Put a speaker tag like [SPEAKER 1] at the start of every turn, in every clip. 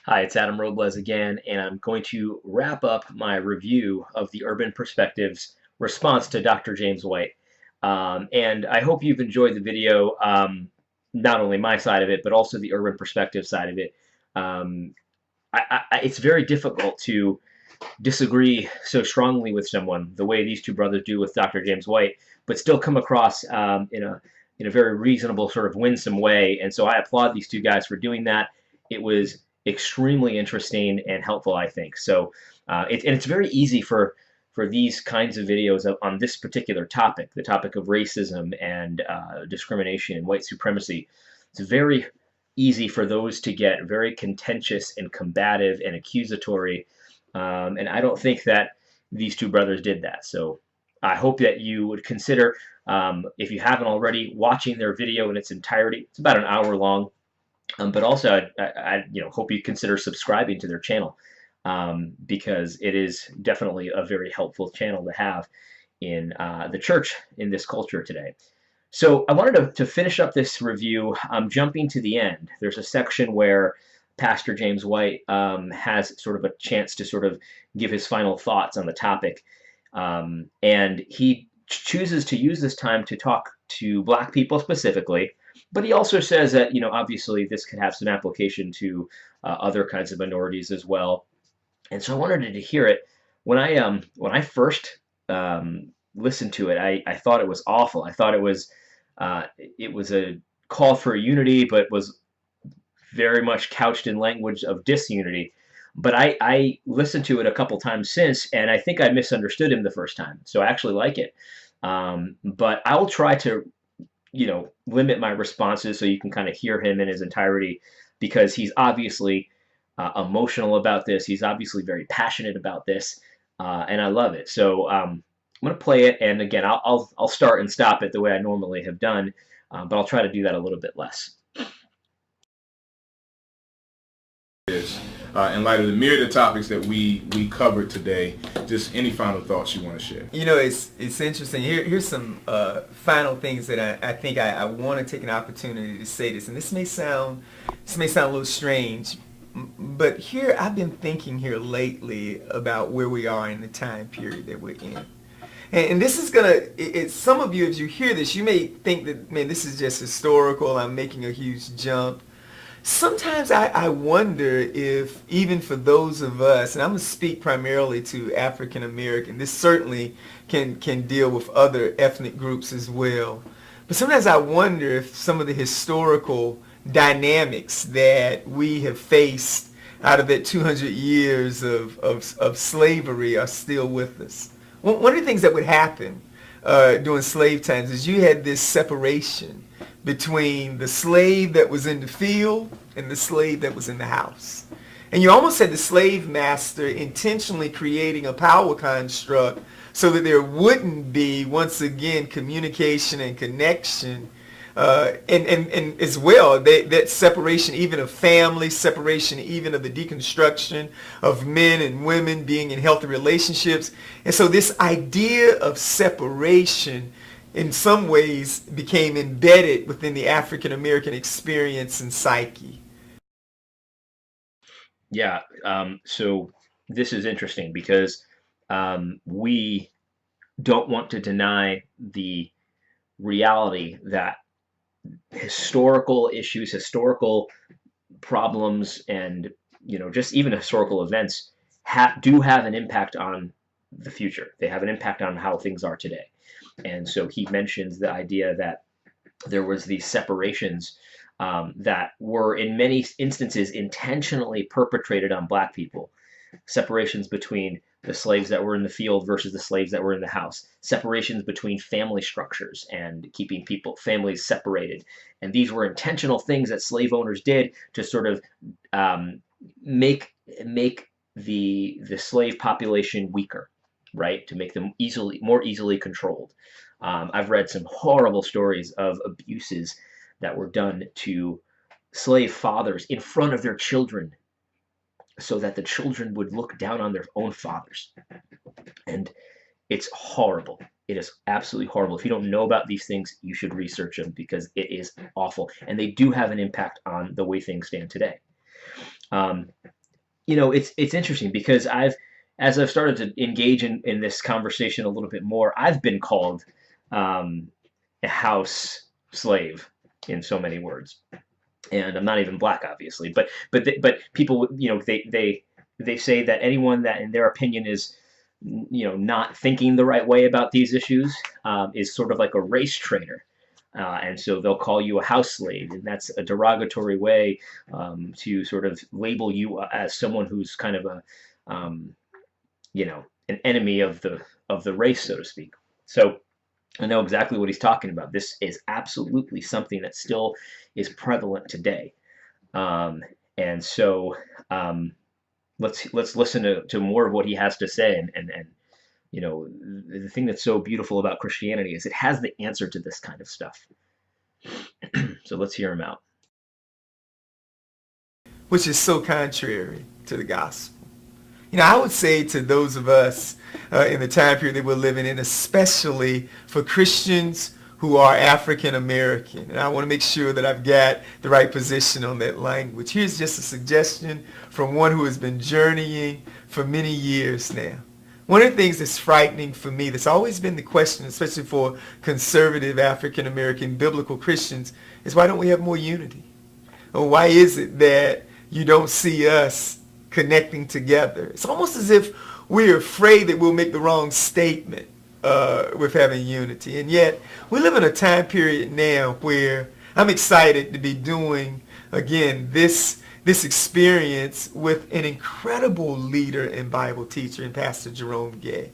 [SPEAKER 1] Hi, it's Adam Robles again, and I'm going to wrap up my review of the Urban Perspectives response to Dr. James White. And I hope you've enjoyed the video, not only my side of it, but also the Urban Perspective side of it. Um, it's very difficult to disagree so strongly with someone the way these two brothers do with Dr. James White, but still come across in a very reasonable, sort of winsome way. And so I applaud these two guys for doing that. It was extremely interesting and helpful, I think. So and it's very easy for these kinds of videos on this particular topic, the topic of racism and discrimination and white supremacy. It's very easy for those to get very contentious and combative and accusatory, and I don't think that these two brothers did that. So I hope that you would consider, if you haven't already, watching their video in its entirety. It's about an hour long. But also, I hope you consider subscribing to their channel, because it is definitely a very helpful channel to have in the church in this culture today. So I wanted to finish up this review, jumping to the end. There's a section where Pastor James White has sort of a chance to sort of give his final thoughts on the topic. And he chooses to use this time to talk to Black people specifically, but he also says that, obviously this could have some application to other kinds of minorities as well. And so I wanted to hear it. When I first listened to it, I thought it was awful. I thought it was a call for unity, but was very much couched in language of disunity. But I listened to it a couple times since, and I think I misunderstood him the first time. So I actually like it. But I will try to, limit my responses so you can kind of hear him in his entirety, because he's obviously emotional about this. He's obviously very passionate about this, and I love it. So I'm going to play it, and again, I'll start and stop it the way I normally have done, but I'll try to do that a little bit less.
[SPEAKER 2] Is in light of the myriad of topics that we covered today, just any final thoughts you want to share?
[SPEAKER 3] It's interesting. Here's some final things that I think I want to take an opportunity to say this, and this may sound a little strange, but here I've been thinking here lately about where we are in the time period that we're in. And this is some of you, as you hear this, you may think that, man, this is just historical, I'm making a huge jump. Sometimes I wonder if, even for those of us, and I'm going to speak primarily to African American, this certainly can deal with other ethnic groups as well, but sometimes I wonder if some of the historical dynamics that we have faced out of that 200 years of slavery are still with us. One of the things that would happen during slave times is you had this separation between the slave that was in the field and the slave that was in the house. And you almost had the slave master intentionally creating a power construct so that there wouldn't be, once again, communication and connection, and as well, that separation even of family, separation even of the deconstruction of men and women being in healthy relationships. And so this idea of separation in some ways became embedded within the African American experience and psyche.
[SPEAKER 1] Yeah, so this is interesting because we don't want to deny the reality that historical issues, historical problems, and just even historical events do have an impact on the future. They have an impact on how things are today. And so he mentions the idea that there was these separations that were in many instances intentionally perpetrated on Black people. Separations between the slaves that were in the field versus the slaves that were in the house. Separations between family structures and keeping families separated. And these were intentional things that slave owners did to sort of make the slave population weaker, right? To make them more easily controlled. I've read some horrible stories of abuses that were done to slave fathers in front of their children so that the children would look down on their own fathers. And it's horrible. It is absolutely horrible. If you don't know about these things, you should research them because it is awful. And they do have an impact on the way things stand today. Um, it's interesting because as I've started to engage in this conversation a little bit more, I've been called um, a house slave in so many words, and I'm not even black, obviously, but people, they say that anyone that, in their opinion, is not thinking the right way about these issues is sort of like a race traitor. And so they'll call you a house slave, and that's a derogatory way to sort of label you as someone who's kind of um, an enemy of the race, so to speak. So I know exactly what he's talking about. This is absolutely something that still is prevalent today. Um, and so let's listen to more of what he has to say. And the thing that's so beautiful about Christianity is it has the answer to this kind of stuff. So let's hear him out.
[SPEAKER 3] Which is so contrary to the gospel. I would say to those of us in the time period that we're living in, especially for Christians who are African American, and I want to make sure that I've got the right position on that language. Here's just a suggestion from one who has been journeying for many years now. One of the things that's frightening for me, that's always been the question, especially for conservative African American biblical Christians, is why don't we have more unity? Or why is it that you don't see us connecting together? It's almost as if we're afraid that we'll make the wrong statement with having unity. And yet, we live in a time period now where I'm excited to be doing, again, this experience with an incredible leader and Bible teacher in Pastor Jerome Gay.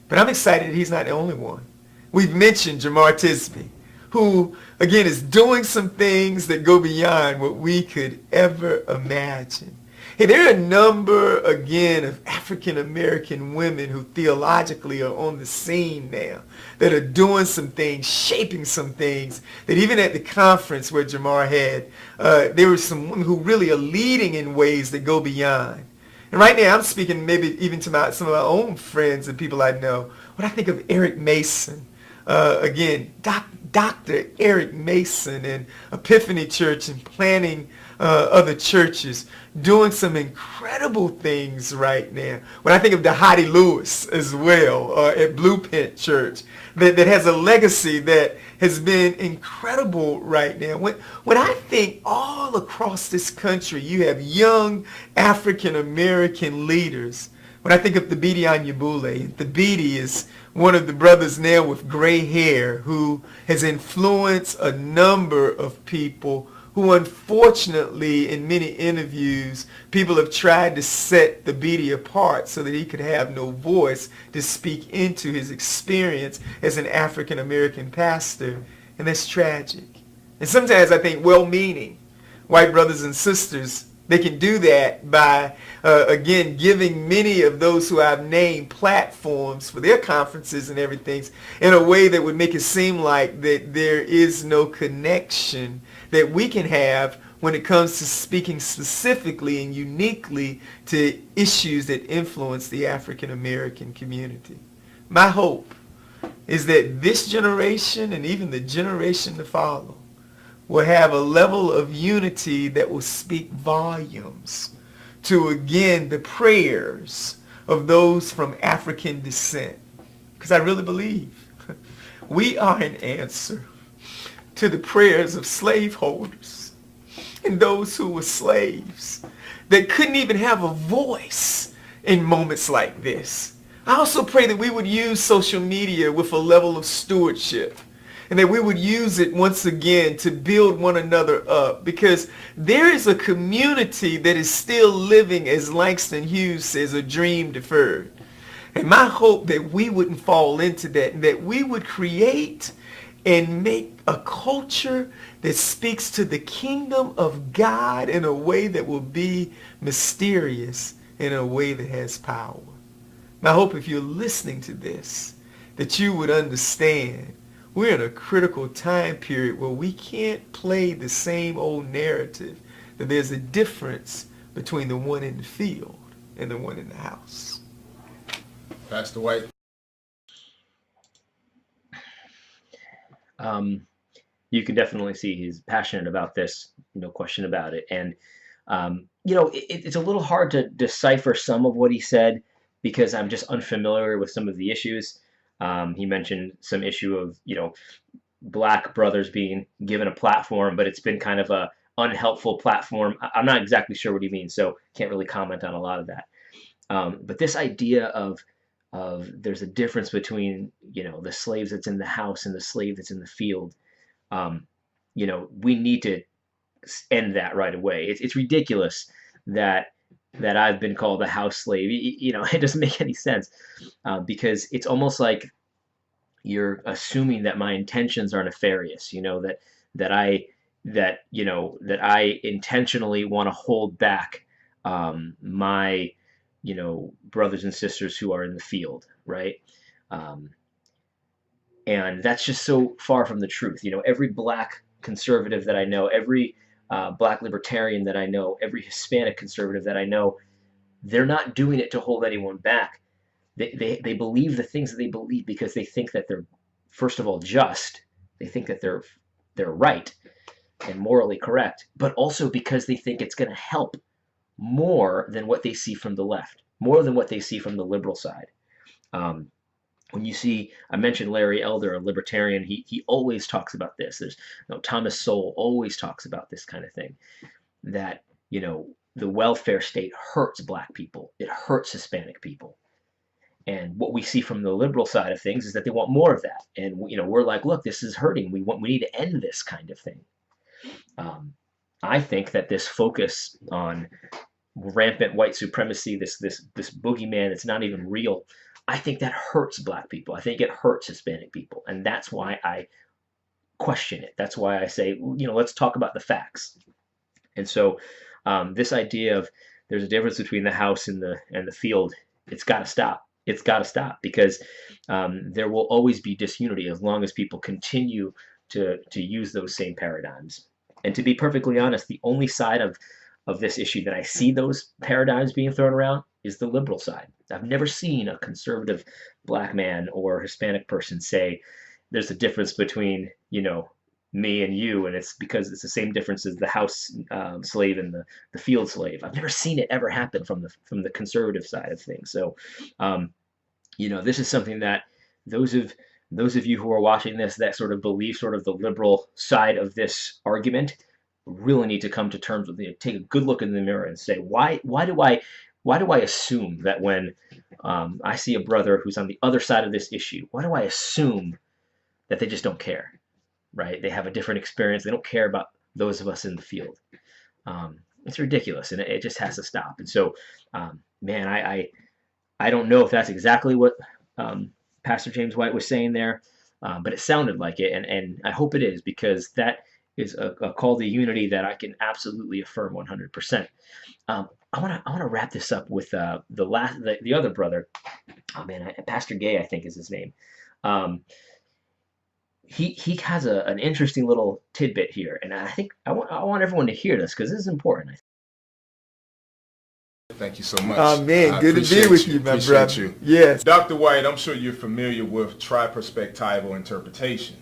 [SPEAKER 3] But I'm excited that he's not the only one. We've mentioned Jamar Tisby, who, again, is doing some things that go beyond what we could ever imagine. Hey, there are a number, again, of African American women who theologically are on the scene now that are doing some things, shaping some things, that even at the conference where Jamar had, there were some women who really are leading in ways that go beyond. And right now I'm speaking maybe even to some of my own friends and people I know. When I think of Eric Mason, again, Dr. Eric Mason and Epiphany Church and planning other churches, doing some incredible things right now. When I think of Dahadi Lewis as well at Blueprint Church, that has a legacy that has been incredible right now. When I think all across this country, you have young African American leaders. When I think of Thabiti Anyabule, Thabiti is one of the brothers now with gray hair who has influenced a number of people who, unfortunately, in many interviews, people have tried to set Thabiti apart so that he could have no voice to speak into his experience as an African American pastor. And that's tragic. And sometimes I think well-meaning white brothers and sisters, they can do that by, again, giving many of those who I've named platforms for their conferences and everything in a way that would make it seem like that there is no connection that we can have when it comes to speaking specifically and uniquely to issues that influence the African American community. My hope is that this generation and even the generation to follow will have a level of unity that will speak volumes to, again, the prayers of those from African descent. Because I really believe we are an answer to the prayers of slaveholders and those who were slaves that couldn't even have a voice in moments like this. I also pray that we would use social media with a level of stewardship, and that we would use it once again to build one another up, because there is a community that is still living, as Langston Hughes says, a dream deferred. And my hope that we wouldn't fall into that, and that we would create and make a culture that speaks to the kingdom of God in a way that will be mysterious, in a way that has power. My hope, if you're listening to this, that you would understand we're in a critical time period where we can't play the same old narrative, that there's a difference between the one in the field and the one in the house.
[SPEAKER 2] Pastor White.
[SPEAKER 1] You can definitely see he's passionate about this, no question about it. And it's a little hard to decipher some of what he said because I'm just unfamiliar with some of the issues. He mentioned some issue of, black brothers being given a platform, but it's been kind of a unhelpful platform. I'm not exactly sure what he means, so can't really comment on a lot of that. But this idea of there's a difference between the slaves that's in the house and the slave that's in the field. Um, we need to end that right away. It's ridiculous that I've been called a house slave. It doesn't make any sense because it's almost like you're assuming that my intentions are nefarious. That I that I intentionally want to hold back my brothers and sisters who are in the field, right? Um, and that's just so far from the truth. Every black conservative that I know, every black libertarian that I know, every Hispanic conservative that I know, they're not doing it to hold anyone back. They believe the things that they believe because they think that they're, first of all, just. They think that they're right and morally correct, but also because they think it's going to help more than what they see from the left, more than what they see from the liberal side. Um, when you see, I mentioned Larry Elder, a libertarian, he always talks about this. There's Thomas Sowell always talks about this kind of thing, that the welfare state hurts black people, it hurts Hispanic people. And what we see from the liberal side of things is that they want more of that. And we're like, look, this is hurting. We need to end this kind of thing. I think that this focus on rampant white supremacy, this boogeyman that's not even real, I think that hurts black people. I think it hurts Hispanic people, and that's why I question it. That's why I say, let's talk about the facts. And so, this idea of there's a difference between the house and the field, it's got to stop. It's got to stop because there will always be disunity as long as people continue to use those same paradigms. And to be perfectly honest, the only side of this issue that I see those paradigms being thrown around is the liberal side. I've never seen a conservative black man or Hispanic person say there's a difference between, me and you, and it's because it's the same difference as the house slave and the field slave. I've never seen it ever happen from the conservative side of things. So, this is something that those of you who are watching this that sort of believe sort of the liberal side of this argument really need to come to terms with it. Take a good look in the mirror and say, why do I assume that when I see a brother who's on the other side of this issue, why do I assume that they just don't care? Right? They have a different experience. They don't care about those of us in the field. It's ridiculous, and it just has to stop. And so, man, I don't know if that's exactly what Pastor James White was saying there, but it sounded like it, and I hope it is, because that is a call to unity that I can absolutely affirm 100%. I want to wrap this up with the other brother. Oh man, Pastor Gay, I think is his name. He has an interesting little tidbit here, and I think I want everyone to hear this because this is important.
[SPEAKER 2] Thank you so much.
[SPEAKER 3] Oh man, good to be with you, my brother.
[SPEAKER 2] You.
[SPEAKER 3] Yes.
[SPEAKER 2] Dr. White, I'm sure you're familiar with triperspectival interpretation.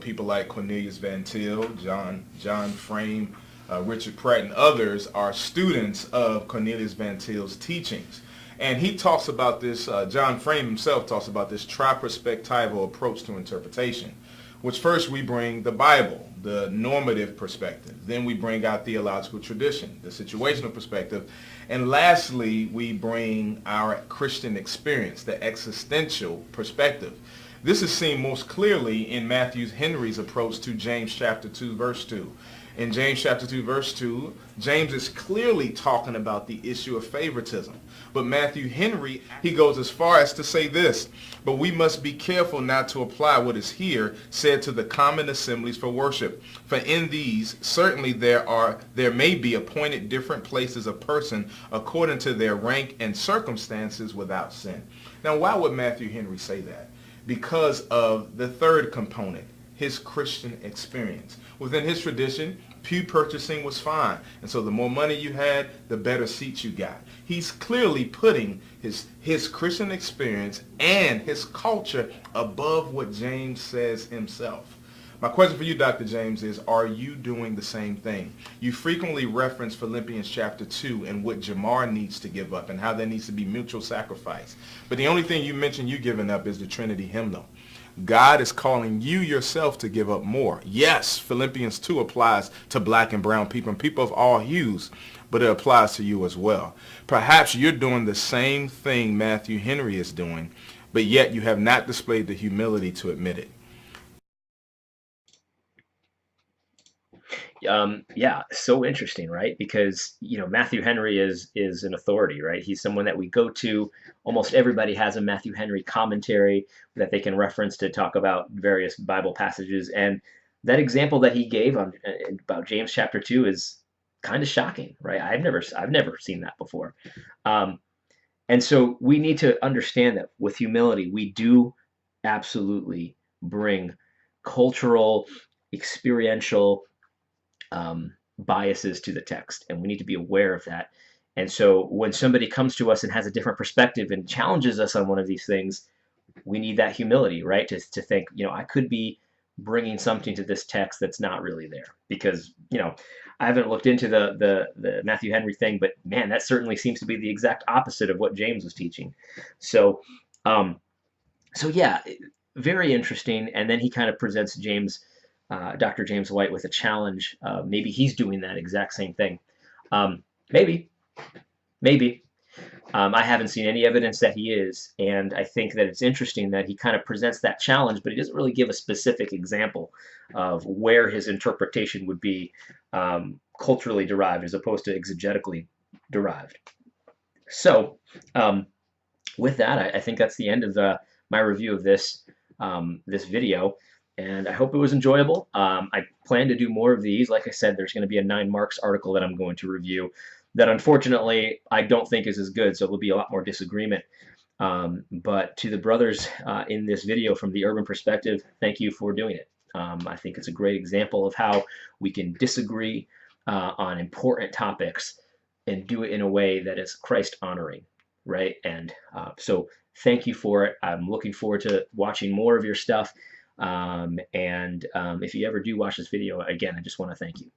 [SPEAKER 2] People like Cornelius Van Til, John Frame, Richard Pratt, and others are students of Cornelius Van Til's teachings. And he talks about this, John Frame himself talks about this triperspectival approach to interpretation, which first we bring the Bible, the normative perspective. Then we bring our theological tradition, the situational perspective. And lastly, we bring our Christian experience, the existential perspective. This is seen most clearly in Matthew Henry's approach to James chapter 2, verse 2. In James chapter 2, verse 2, James is clearly talking about the issue of favoritism. But Matthew Henry, he goes as far as to say this: but we must be careful not to apply what is here said to the common assemblies for worship. For in these certainly there may be appointed different places of person according to their rank and circumstances without sin. Now, why would Matthew Henry say that? Because of the third component, his Christian experience. Within his tradition, pew purchasing was fine. And so the more money you had, the better seats you got. He's clearly putting his Christian experience and his culture above what James says himself. My question for you, Dr. James, is are you doing the same thing? You frequently reference Philippians chapter 2 and what Jamar needs to give up and how there needs to be mutual sacrifice. But the only thing you mentioned you giving up is the Trinity hymnal. God is calling you yourself to give up more. Yes, Philippians 2 applies to black and brown people and people of all hues, but it applies to you as well. Perhaps you're doing the same thing Matthew Henry is doing, but yet you have not displayed the humility to admit it.
[SPEAKER 1] Yeah, so interesting, right? Because Matthew Henry is an authority, right? He's someone that we go to. Almost everybody has a Matthew Henry commentary that they can reference to talk about various Bible passages, and that example that he gave on about James chapter 2 is kind of shocking, right? I've never seen that before, um, and so we need to understand that with humility, we do absolutely bring cultural, experiential biases to the text, and we need to be aware of that. And so when somebody comes to us and has a different perspective and challenges us on one of these things, we need that humility, right? To think, I could be bringing something to this text that's not really there, because I haven't looked into the Matthew Henry thing, but man, that certainly seems to be the exact opposite of what James was teaching. So, um, so yeah, very interesting. And then he kind of presents Dr. James White with a challenge. Maybe he's doing that exact same thing. Maybe, maybe. I haven't seen any evidence that he is, and I think that it's interesting that he kind of presents that challenge, but he doesn't really give a specific example of where his interpretation would be culturally derived as opposed to exegetically derived. So, with that, I think that's the end of my review of this video, and I hope it was enjoyable. I plan to do more of these. Like I said, there's going to be a 9 Marks article that I'm going to review that unfortunately I don't think is as good, so there'll be a lot more disagreement. But to the brothers in this video from the urban perspective, thank you for doing it. I think it's a great example of how we can disagree on important topics and do it in a way that is Christ honoring, right? And so thank you for it. I'm looking forward to watching more of your stuff. And if you ever do watch this video, again, I just want to thank you.